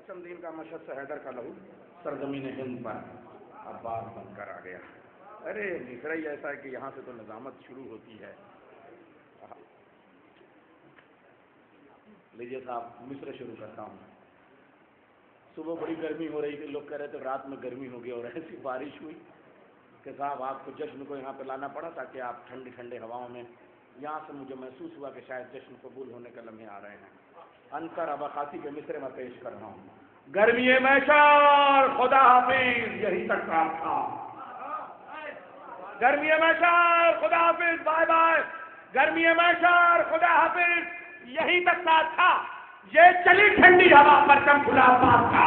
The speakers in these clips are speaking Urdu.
چندین کا مشہد سے حیدر کا لہو سرزمین ہند پر عباس بن کر آ گیا. ارے مصر ہی ایسا ہے کہ یہاں سے تو نظامت شروع ہوتی ہے. لیجیے صاحب مصر شروع کرتا ہوں. صبح بڑی گرمی ہو رہی تھی, لوگ کہہ رہے تھے رات میں گرمی ہوگی, اور ایسی بارش ہوئی کہ صاحب آپ کو جشن کو یہاں پہ لانا پڑا تاکہ آپ ٹھنڈی ٹھنڈے ہواؤں میں. یہاں سے مجھے محسوس ہوا کہ شاید جشن قبول ہونے کے لمحے آ رہے ہیں. انصر اباخاسی کے مصرے میں پیش کر رہا ہوں. گرمی میشار خدا حافظ یہی تک کام تھا. گرمی میشار خدا حافظ بائے بائے. گرمی میشار خدا حافظ یہی تک ساتھ تھا. یہ چلی ٹھنڈی ہوا پر کم کھلا پاس تھا.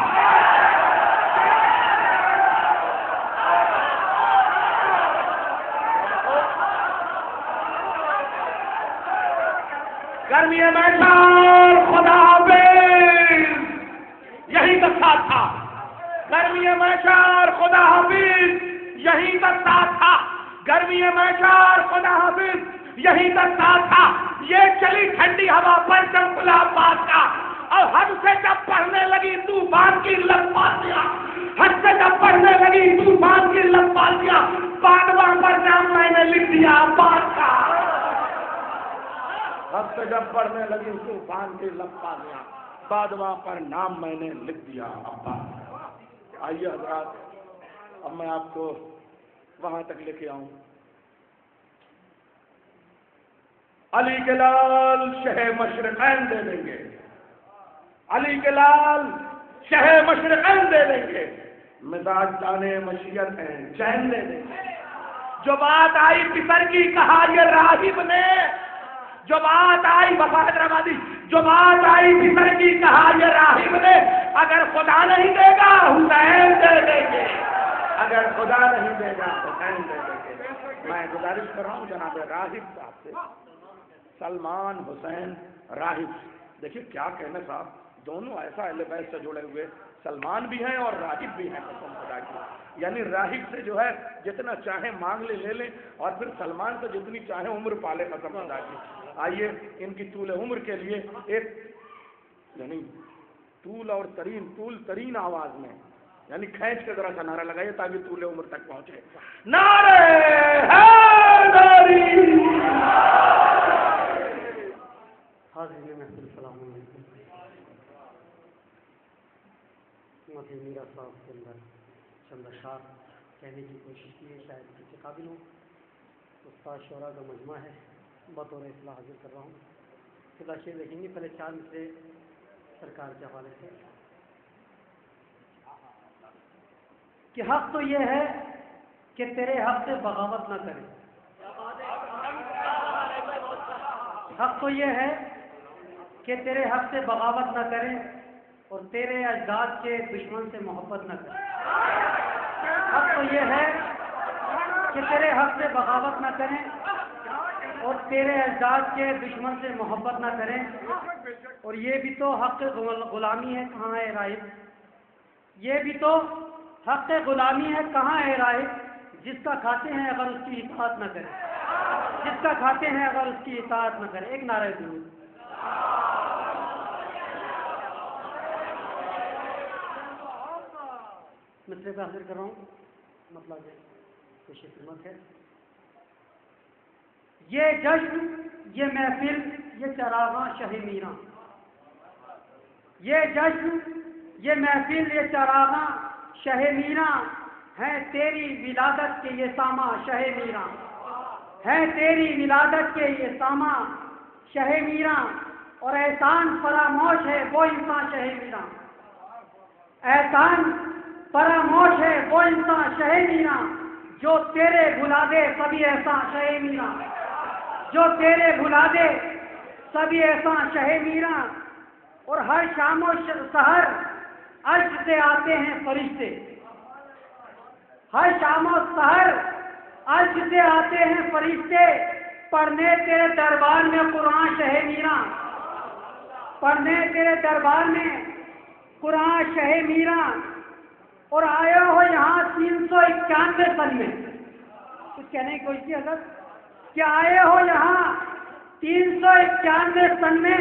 گرمی میشار خدا حافظ یہی تک ساتھ تھا. گرمی میشار خدا حافظ یہی تک ساتھ تھا. گرمی میشار خدا حافظ یہی تک ساتھ تھا. یہ چلی ٹھنڈی ہوا پر چم کھلا پاس کا. اور حد سے جب پڑھنے لگی طوفان کی لت پال دیا. حد سے جب پڑھنے لگی طوفان کی لت پال دیا. بادواں پر نام میں نے لکھ دیا عباس کا. حد سے جب پڑھنے لگی طوفان کی لت پال دیا. بادواں پر نام میں نے لکھ دیا عباس. آئیے حضرات, اب میں آپ کو وہاں تک لے کے آؤں. علی کے لال شہ مشرقین دے دیں گے. علی کے لال شہ مشرقین دے دیں گے. مزاج جانے مشیت ہیں چین دے دیں گے. جو بات آئی پسر کی کہا یہ راہب نے. جو بات آئی وفاد رمادی, جو بات آئی پسر کی کہا یہ راہب نے. اگر خدا نہیں دے گا حسین دے دیں گے. اگر خدا نہیں دے گا حسین دے دیں گے. میں گزارش کر رہا ہوں جناب راہب صاحب سے, سلمان حسین راہب. دیکھیے کیا کہنا صاحب, دونوں ایسا اہل بیت سے جڑے ہوئے, سلمان بھی ہیں اور راہب بھی ہیں قسم خدا کی. یعنی راہب سے جو ہے جتنا چاہیں مانگ لے لیں, اور پھر سلمان سے جتنی چاہیں عمر پالے قسم خدا کی. آئیے ان کی طول عمر کے لیے ایک یعنی طول ترین آواز میں یعنی کھینچ کے ذرا سا نعرہ لگائیے تاکہ طول عمر تک پہنچے. نعرہ حیدری. حاضرین محفل السلام علیکم. مفتی میرا صاحب کے اندر چند اشعار کہنے کی کوشش کی ہے, شاید کسی قابل ہوں. استاد شعراء کا مجمع ہے, بطور اصلاح حاضر کر رہا ہوں. خدا شیر دیکھیں گے پہلے چار مصرے سرکار کے حوالے سے. کہ حق تو یہ ہے کہ تیرے حق سے بغاوت نہ کرے. حق تو یہ ہے کہ تیرے حق سے بغاوت نہ کریں اور تیرے اجداد کے دشمن سے محبت نہ کریں. حق تو یہ ہے کہ تیرے حق سے بغاوت نہ کریں اور تیرے اجداد کے دشمن سے محبت نہ کریں. اور یہ بھی تو حق غلامی ہے, کہاں ہے راہب. یہ بھی تو حق غلامی ہے, کہاں ہے راہب. جس کا کھاتے ہیں اگر اس کی اطاعت نہ کریں, جس کا کھاتے ہیں اگر اس کی اطاعت نہ کریں. ایک نعرہ درود. مصرے پہ حاضر کر رہا ہوں, مطلب ہے خوش خدمت ہے. یہ جشن, یہ محفل, یہ چراغاں شہ میراں. یہ جشن, یہ محفل, یہ چراغاں شہ میراں ہیں تیری ولادت کے یہ ساما شہ میراں. ہیں تیری ولادت کے یہ ساما شہ میراں. اور احسان فراموش ہے وہ انسان شہ میراں. احسان فراموش ہے وہ انسان شہ میراں جو تیرے بھلا دے سبھی احسان شہ میراں. جو تیرے بھلا دے سبھی احسان شہ میراں. اور ہر شام و سحر عرش سے آتے ہیں فرشتے. ہر شام و سحر عرش سے آتے ہیں فرشتے پڑھنے تیرے دربار میں قرآن شہ میراں. پڑھنے تیرے دربار میں قرآن شہ میراں. اور آئے ہو یہاں 391 سن میں. کچھ کہنے کی کوشش کی حضرت کہ آئے ہو یہاں 391 سن میں.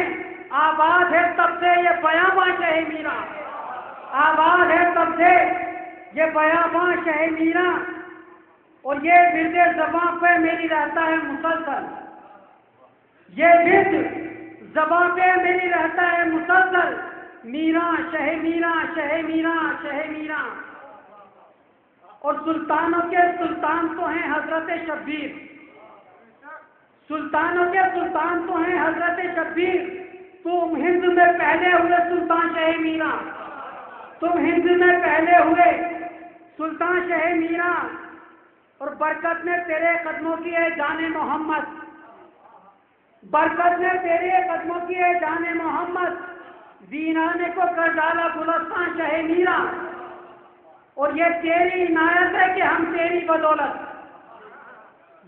آباد ہے تب سے یہ بیاباں شہ میراں. آباد ہے تب سے یہ بیاباں شہ میراں، اور یہ ورد زباں پہ میری رہتا ہے مسلسل، یہ ورد زباں پہ میری رہتا ہے مسلسل، میراں شہ میراں شہ میراں شہ میراں۔ اور سلطانوں کے سلطان تو ہیں حضرت شبیر، سلطانوں کے سلطان تو ہیں حضرت شبیر، تم ہند میں پہلے ہوئے سلطان شہ میراں، تم ہند میں پہلے ہوئے سلطان شہ میراں، اور برکت نے تیرے قدموں کی ہے جان محمد، برکت نے تیرے قدموں کی ہے جان محمد، ویرانے کو کر ڈالا گلستان شہ میراں، اور یہ تیری عنایت ہے کہ ہم تیری بدولت،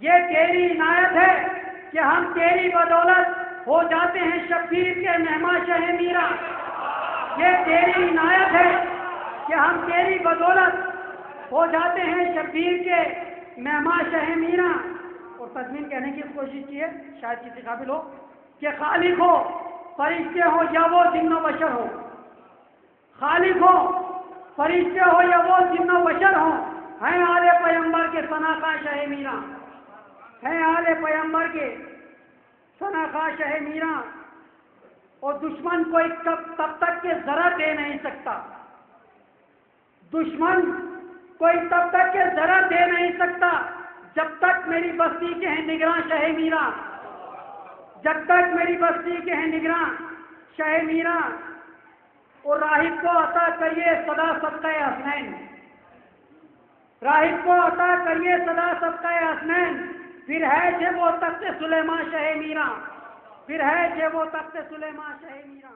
یہ تیری عنایت ہے کہ ہم تیری بدولت ہو جاتے ہیں شبیر کے مہمان شہ میراں، یہ تیری عنایت ہے کہ ہم تیری بدولت ہو جاتے ہیں شبیر کے مہمان شہ میراں۔ اور تضمین کہنے کی کوشش کی ہے، شاید کسی قابل ہو کہ خالق ہو فرشتے ہو یا وہ جن و بشر ہو، خالق ہو فرشتے ہو یا وہ جن و بشر ہو، ہیں آل پیمبر کے ثناخواہ شہ میراں، ہیں آل پیمبر کے ثناخواہ شہ میراں، اور دشمن کوئی تب تک کہ ذرا دے نہیں سکتا، دشمن کوئی تب تک کہ ذرا دے نہیں سکتا جب تک میری بستی کے ہیں نگراں شہ میراں، جب تک میری بستی کے ہیں نگراں شہ میراں۔ اور راہب کو عطا کریے صدا صدقہ حسنین، راہب کو عطا کریے صدا صدقہ حسنین، پھر ہے کہ وہ تخت سلیمان شہ میراں، پھر ہے کہ وہ تخت سلیمان شہ میراں۔